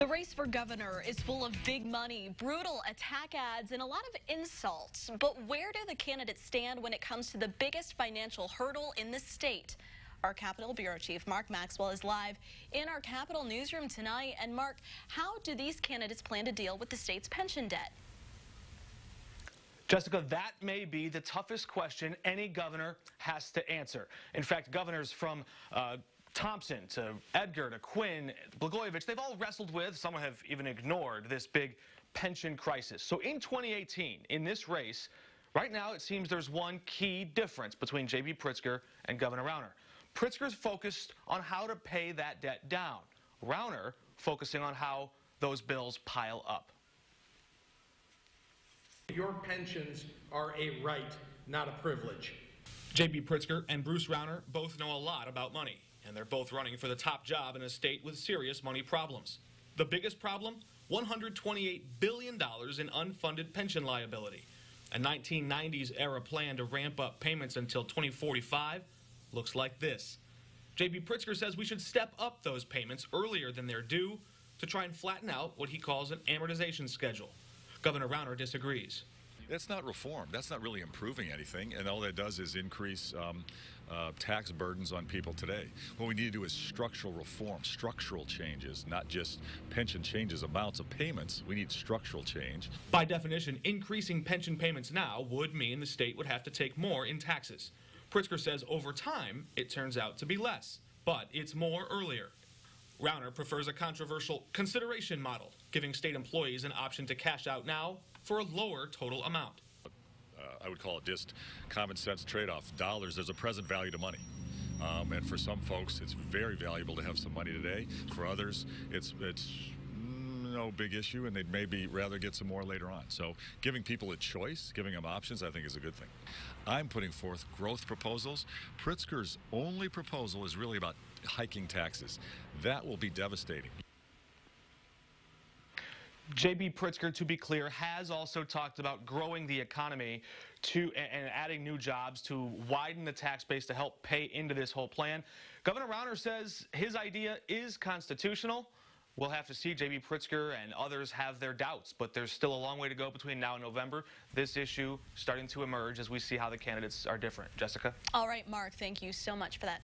The race for governor is full of big money, brutal attack ads, and a lot of insults. But where do the candidates stand when it comes to the biggest financial hurdle in the state? Our Capitol Bureau Chief Mark Maxwell is live in our Capitol newsroom tonight. And Mark, how do these candidates plan to deal with the state's pension debt? Jessica, that may be the toughest question any governor has to answer. In fact, governors from Thompson to Edgar to Quinn, Blagojevich, they've all wrestled with, some have even ignored, this big pension crisis. So in 2018, in this race, right now it seems there's one key difference between J.B. Pritzker and Governor Rauner. Pritzker's focused on how to pay that debt down. Rauner focusing on how those bills pile up. Your pensions are a right, not a privilege. J.B. Pritzker and Bruce Rauner both know a lot about money, and they're both running for the top job in a state with serious money problems. The biggest problem? $128 billion in unfunded pension liability. A 1990s-era plan to ramp up payments until 2045 looks like this. J.B. Pritzker says we should step up those payments earlier than they're due to try and flatten out what he calls an amortization schedule. Governor Rauner disagrees. That's not reform. That's not really improving anything, and all that does is increase tax burdens on people today. What we need to do is structural reform, structural changes, not just pension changes, amounts of payments. We need structural change. By definition, increasing pension payments now would mean the state would have to take more in taxes. Pritzker says over time, it turns out to be less, but it's more earlier. Rauner prefers a controversial consideration model, giving state employees an option to cash out now for a lower total amount. I would call it just common sense trade-off. Dollars, there's a present value to money. And for some folks, it's very valuable to have some money today. For others, it's no big issue, and they'd maybe rather get some more later on. So giving people a choice, giving them options, I think is a good thing. I'm putting forth growth proposals. Pritzker's only proposal is really about hiking taxes. That will be devastating. J.B. Pritzker, to be clear, has also talked about growing the economy and adding new jobs to widen the tax base to help pay into this whole plan. Governor Rauner says his idea is constitutional. We'll have to see. J.B. Pritzker and others have their doubts, but there's still a long way to go between now and November. This issue starting to emerge as we see how the candidates are different. Jessica? All right, Mark, thank you so much for that.